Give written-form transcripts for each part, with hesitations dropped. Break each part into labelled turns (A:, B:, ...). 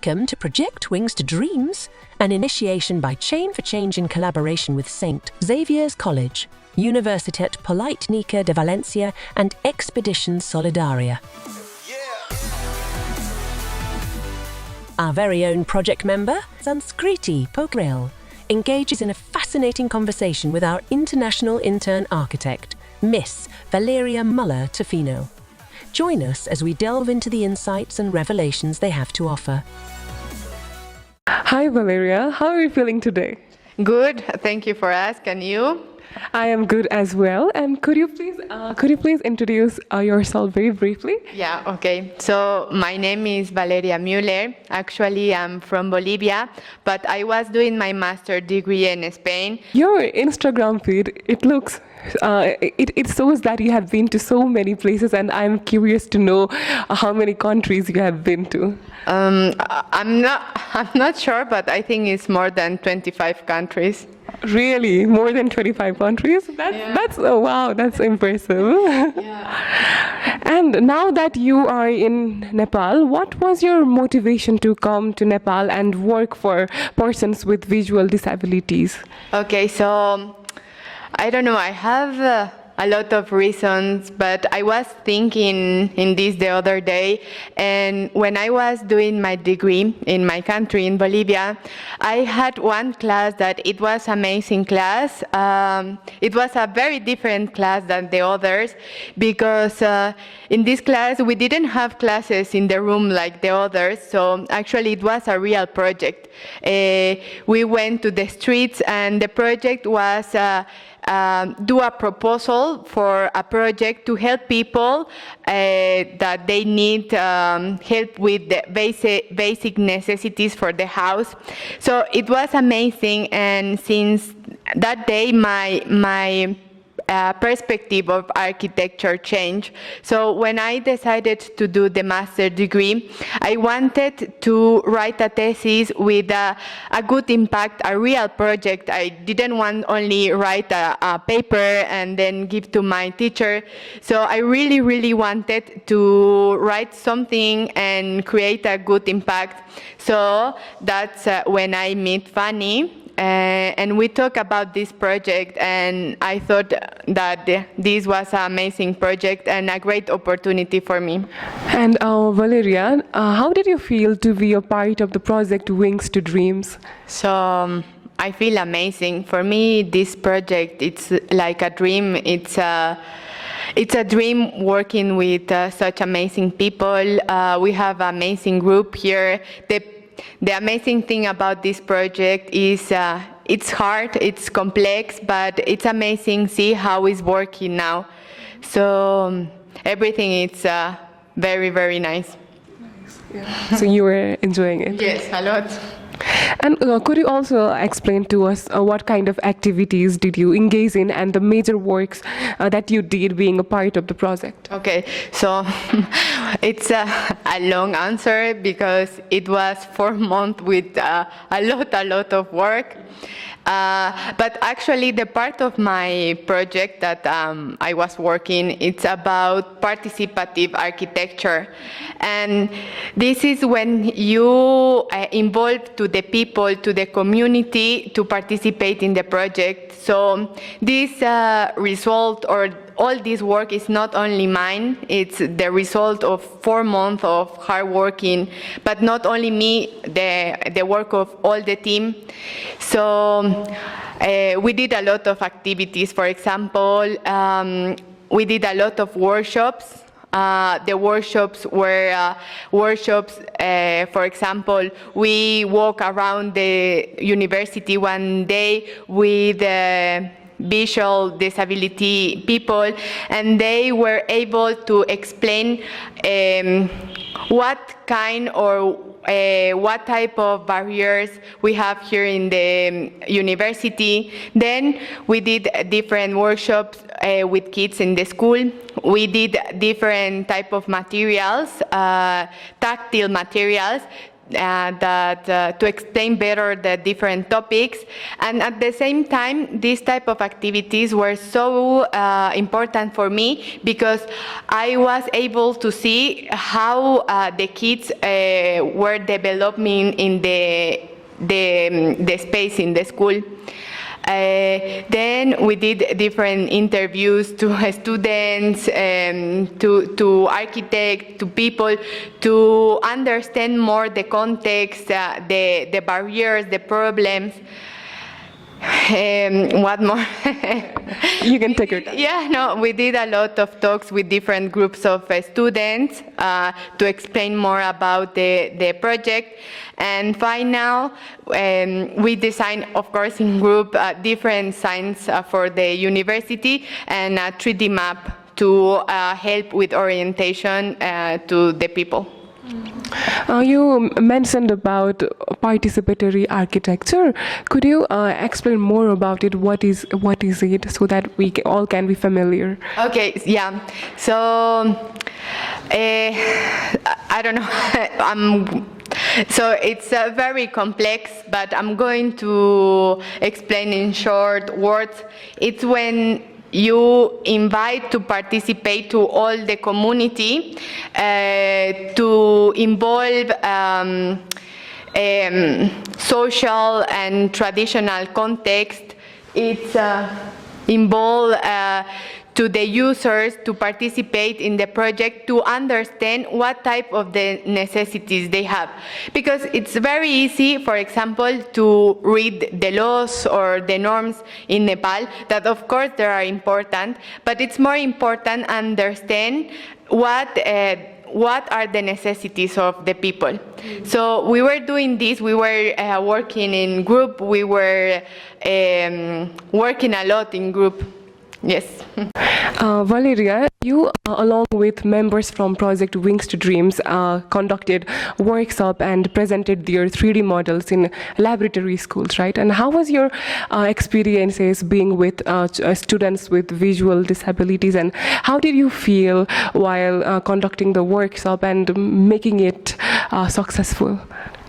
A: Welcome to Project Wings to Dreams, an initiation by Chain for Change in collaboration with St. Xavier's College, Universitat Politècnica de València and Expedition Solidaria. Our very own project member, Sanskriti Pokharel, engages in a fascinating conversation with our international intern architect, Miss Valeria Müller Tofino. Join us as we delve into the insights and revelations they have to offer.
B: Hi Valeria, how are you feeling today?
C: Good, thank you for asking. You?
B: I am good as well. And could you please introduce yourself very briefly?
C: Yeah, okay. So my name is Valeria Müller. Actually, I'm from Bolivia, but I was doing my master's degree in Spain.
B: Your Instagram feed, it looks, it shows that you have been to so many places, and I'm curious to know how many countries you have been to.
C: I'm not sure, but I think it's more than 25 countries.
B: Really? More than 25 countries? That's oh wow, that's impressive.
C: Yeah.
B: And now that you are in Nepal, what was your motivation to come to Nepal and work for persons with visual disabilities?
C: Okay, so I don't know, I have a lot of reasons, but I was thinking in this the other day, and when I was doing my degree in my country, in Bolivia, I had one class that it was amazing class. It was a very different class than the others, because in this class we didn't have classes in the room like the others, so actually it was a real project. We went to the streets, and the project was do a proposal for a project to help people that they need help with the basic necessities for the house. So it was amazing, and since that day my perspective of architecture changed. So when I decided to do the master's degree, I wanted to write a thesis with a good impact, a real project. I didn't want only write a paper and then give to my teacher. So I really wanted to write something and create a good impact. So that's when I met Fanny. And we talked about this project, and I thought that this was an amazing project and a great opportunity for me.
B: And Valeria, how did you feel to be a part of the project Wings to Dreams?
C: So I feel amazing. For me, this project, it's like a dream. It's a dream working with such amazing people. We have an amazing group here. The amazing thing about this project is it's hard, it's complex, but it's amazing to see how it's working now. So everything is very nice.
B: Yeah. So you were enjoying it?
C: Yes, a lot.
B: And could you also explain to us what kind of activities did you engage in and the major works that you did being a part of the project?
C: Okay, so it's a long answer because it was 4 months with a lot of work. But actually the part of my project that I was working, it's about participative architecture. And this is when you involve to the people, to the community to participate in the project. So this result or all this work is not only mine, it's the result of 4 months of hard working, but not only me, the work of all the team. So we did a lot of activities. For example, we did a lot of workshops. The workshops were workshops, for example, we walk around the university one day with visual disability people, and they were able to explain what kind or what type of barriers we have here in the university. Then we did different workshops with kids in the school. We did different type of materials, tactile materials, to explain better the different topics. And at the same time, these type of activities were so important for me because I was able to see how the kids were developing in the space in the school. Then we did different interviews to students, to architects, to people, to understand more the context, the barriers, the problems. What more?
B: You can take your time.
C: Yeah, no, we did a lot of talks with different groups of students to explain more about the project. And finally, we designed, of course, in group different signs for the university and a 3D map to help with orientation to the people.
B: You mentioned about participatory architecture. Could you explain more about it? What is it, so that we all can be familiar?
C: Okay, yeah. So I don't know. So it's very complex, but I'm going to explain in short words. It's when you invite to participate to all the community, to involve social and traditional context. It's involve to the users to participate in the project, to understand what type of the necessities they have. Because it's very easy, for example, to read the laws or the norms in Nepal, that of course they are important, but it's more important understand what are the necessities of the people. So we were doing this, we were working in group, we were working a lot in group. Yes.
B: Valeria, you, along with members from Project Wings to Dreams, conducted workshop and presented their 3D models in laboratory schools, right? And how was your experiences being with students with visual disabilities, and how did you feel while conducting the workshop and making it successful?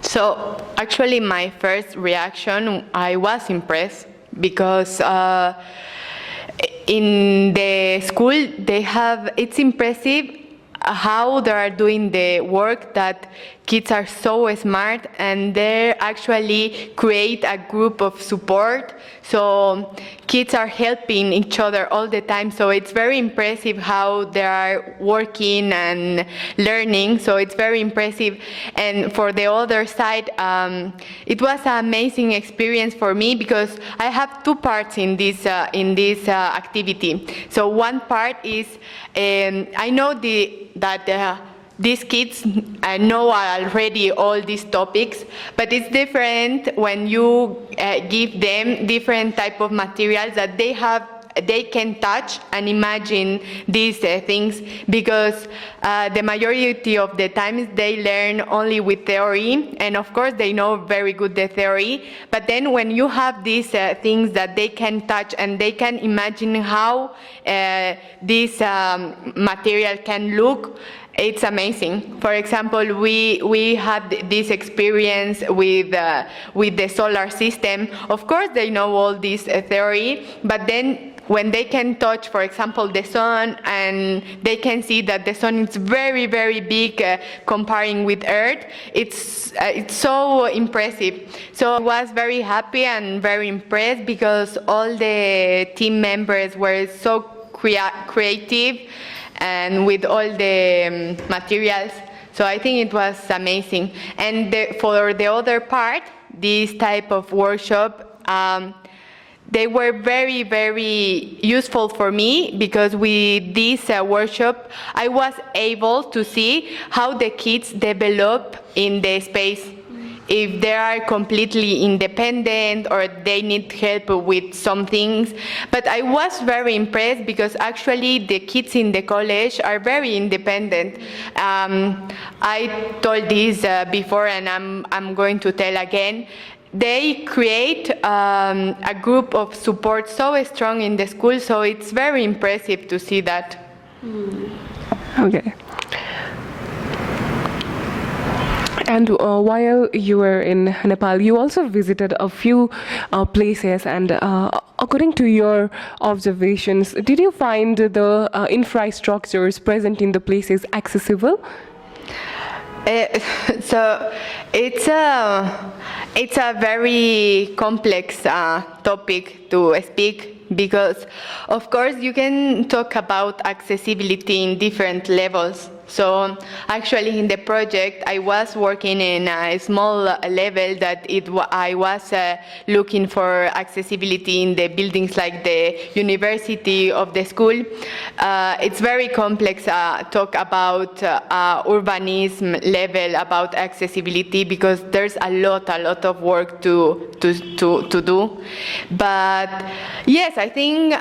C: So actually my first reaction, I was impressed because in the school, it's impressive how they are doing the work, that kids are so smart and they actually create a group of support. So kids are helping each other all the time. So it's very impressive how they are working and learning. So it's very impressive. And for the other side, it was an amazing experience for me because I have two parts in this activity. So one part is I know that these kids know already all these topics, but it's different when you give them different type of materials that they can touch and imagine these things, because the majority of the times they learn only with theory, and of course they know very good the theory, but then when you have these things that they can touch and they can imagine how this material can look, it's amazing. For example, we had this experience with the solar system. Of course, they know all this theory, but then when they can touch, for example, the sun, and they can see that the sun is very, very big comparing with Earth, it's so impressive. So I was very happy and very impressed because all the team members were so creative and with all the materials. So I think it was amazing. And for the other part, this type of workshop, they were very, very useful for me, because with this workshop, I was able to see how the kids develop in the space. If they are completely independent or they need help with some things. But I was very impressed because actually the kids in the college are very independent. I told this before, and I'm going to tell again. They create a group of support so strong in the school, so it's very impressive to see that.
B: Okay. And while you were in Nepal, you also visited a few places, and according to your observations, did you find the infrastructures present in the places accessible?
C: So it's a very complex topic to speak, because of course you can talk about accessibility in different levels. So actually in the project I was working in a small level that I was looking for accessibility in the buildings like the university of the school. It's very complex talk about urbanism level about accessibility, because there's a lot of work to do. But yes, I think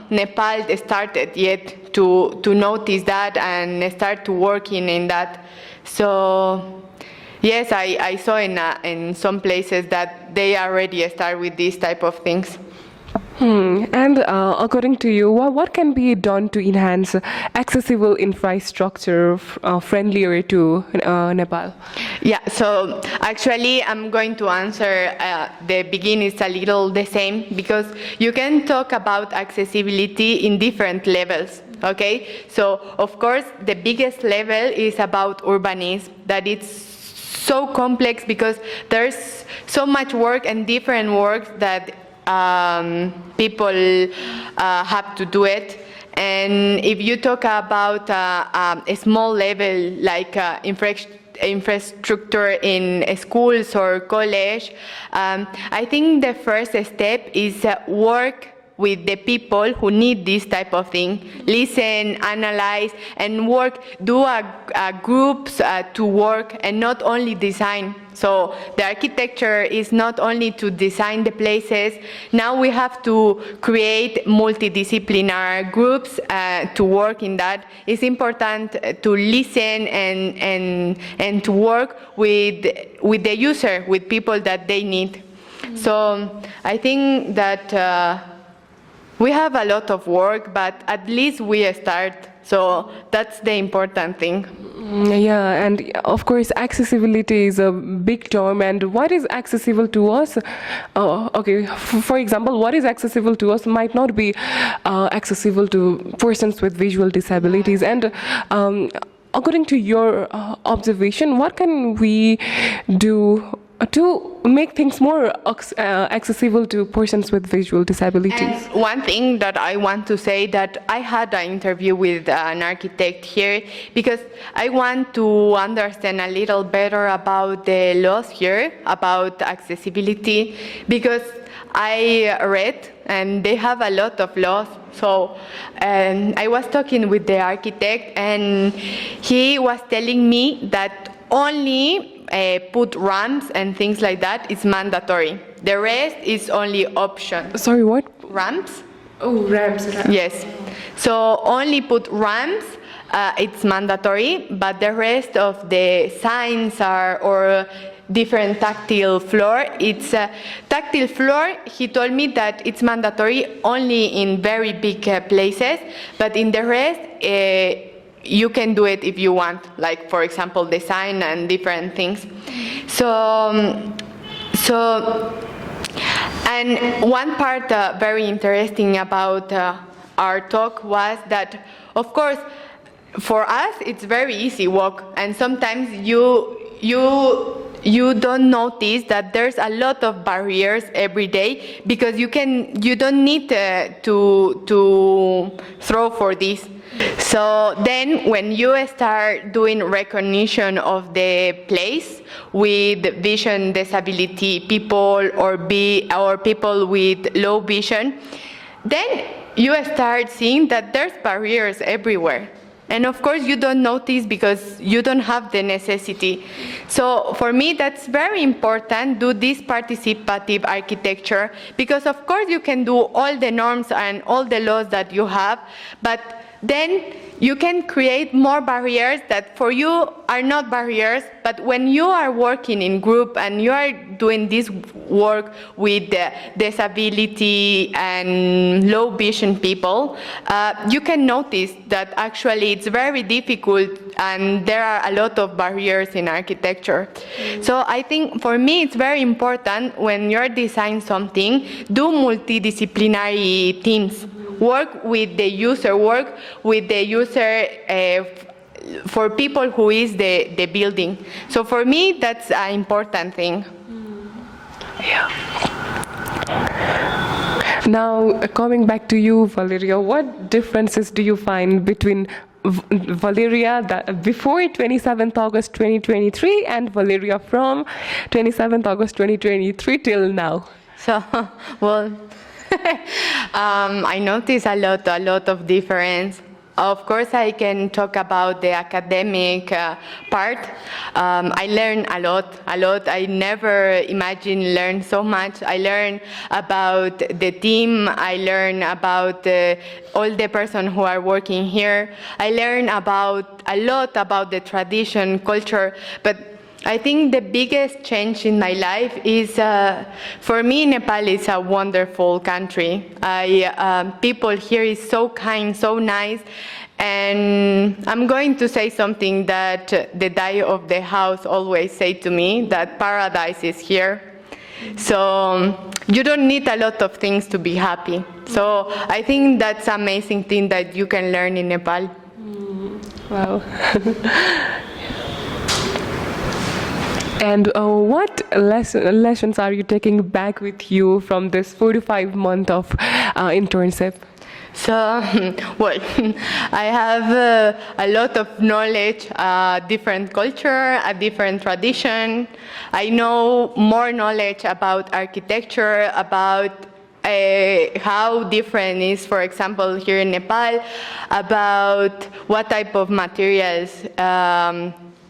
C: Nepal started yet to notice that and start to working in that. So yes, I saw in some places that they already start with these type of things.
B: And according to you, what can be done to enhance accessible infrastructure friendlier to Nepal?
C: Yeah, so actually I'm going to answer the beginning is a little the same, because you can talk about accessibility in different levels. Okay, so of course the biggest level is about urbanism, that it's so complex because there's so much work and different work that people have to do it. And if you talk about a small level like infrastructure in schools or college, I think the first step is work with the people who need this type of thing. Listen, analyze, and work, do groups to work and not only design. So the architecture is not only to design the places. Now we have to create multidisciplinary groups to work in that. It's important to listen and to work with the user, with people that they need. So I think that we have a lot of work, but at least we start. So that's the important thing.
B: Yeah, and of course accessibility is a big term, and what is accessible to us, okay, for example, what is accessible to us might not be accessible to persons with visual disabilities. And according to your observation, what can we do to make things more accessible to persons with visual disabilities?
C: And one thing that I want to say, that I had an interview with an architect here because I want to understand a little better about the laws here, about accessibility, because I read and they have a lot of laws. So I was talking with the architect and he was telling me that only put ramps and things like that is mandatory. The rest is only option.
B: Sorry, what?
C: Ramps?
B: Oh, ramps.
C: Yes. So only put ramps, it's mandatory, but the rest of the signs or different tactile floor, it's tactile floor. He told me that it's mandatory only in very big places, but in the rest, you can do it if you want, like for example design and different things. So and one part very interesting about our talk was that, of course, for us it's very easy walk, and sometimes you don't notice that there's a lot of barriers every day, because you don't need to throw for this. So then when you start doing recognition of the place with vision disability people or people with low vision, then you start seeing that there's barriers everywhere. And of course you don't notice because you don't have the necessity. So for me that's very important, do this participative architecture, because of course you can do all the norms and all the laws that you have, but then you can create more barriers that for you are not barriers, but when you are working in group and you are doing this work with disability and low vision people, you can notice that actually it's very difficult and there are a lot of barriers in architecture. So I think for me it's very important when you're designing something, do multidisciplinary teams. Work with the user, for people who is the building. So for me, that's an important thing.
B: Yeah. Now, coming back to you, Valeria, what differences do you find between Valeria before 27th August 2023 and Valeria from 27th August 2023 till now?
C: So, well, I notice a lot of difference. Of course, I can talk about the academic part. I learn a lot. I never imagined learn so much. I learn about the team. I learn about all the persons who are working here. I learn about a lot about the tradition, culture, but I think the biggest change in my life is, for me, Nepal is a wonderful country. People here is so kind, so nice, and I'm going to say something that the guy of the house always say to me, that paradise is here. So you don't need a lot of things to be happy. So I think that's an amazing thing that you can learn in Nepal.
B: Wow. And what lessons are you taking back with you from this 45 month of internship?
C: So, well, I have a lot of knowledge, different culture, a different tradition. I know more knowledge about architecture, about how different is, for example, here in Nepal, about what type of materials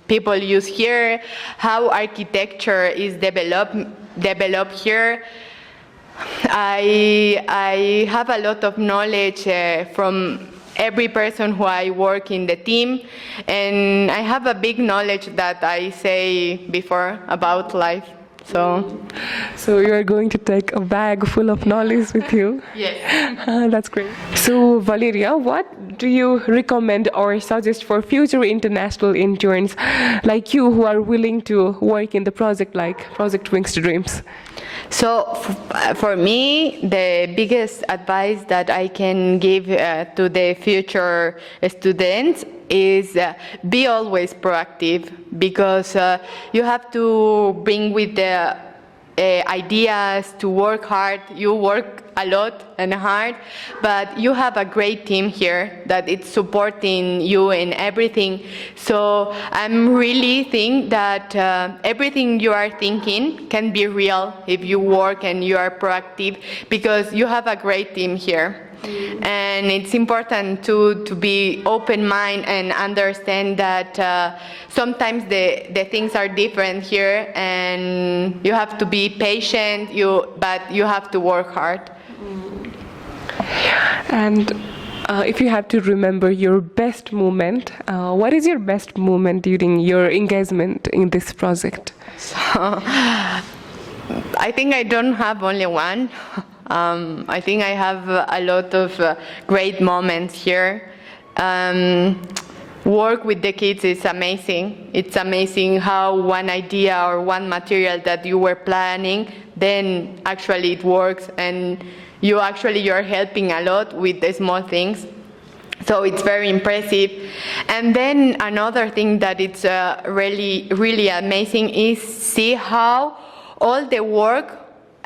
C: people use here, how architecture is developed here. I have a lot of knowledge from every person who I work in the team, and I have a big knowledge that I say before about life. So
B: you are going to take a bag full of knowledge with you?
C: Yes.
B: That's great. So Valeria, what do you recommend or suggest for future international interns like you who are willing to work in the project like Project Wings to Dreams?
C: So for me, the biggest advice that I can give to the future students is be always proactive, because you have to bring with the ideas to work hard. You work a lot and hard, but you have a great team here that is supporting you in everything. So I'm really think that everything you are thinking can be real if you work and you are proactive, because you have a great team here. And it's important to be open-minded and understand that sometimes the things are different here, and you have to be patient, but you have to work hard.
B: And if you have to remember your best moment, what is your best moment during your engagement in this project?
C: So, I think I don't have only one. I think I have a lot of great moments here. Work with the kids is amazing. It's amazing how one idea or one material that you were planning, then actually it works, and you're helping a lot with the small things. So it's very impressive. And then another thing that it's really amazing is see how all the work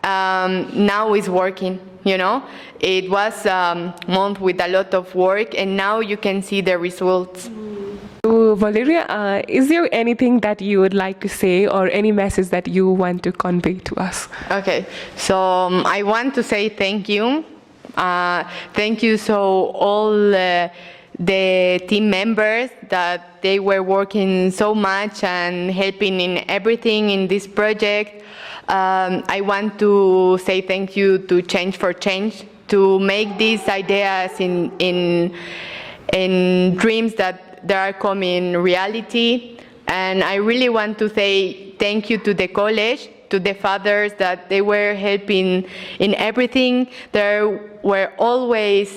C: now is working. You know, it was a month with a lot of work, and now you can see the results.
B: So Valeria, is there anything that you would like to say or any message that you want to convey to us?
C: Okay, so I want to say thank you. Thank you so all the team members that they were working so much and helping in everything in this project. I want to say thank you to Change for Change to make these ideas in and dreams that they are coming reality. And I really want to say thank you to the college, to the fathers that they were helping in everything. They were always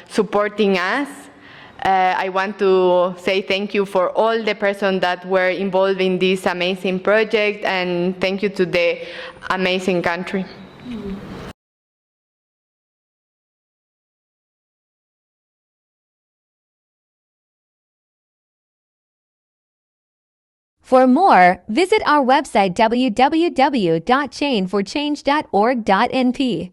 C: supporting us. I want to say thank you for all the persons that were involved in this amazing project, and thank you to the amazing country.
D: For more, visit our website www.chainforchange.org.np.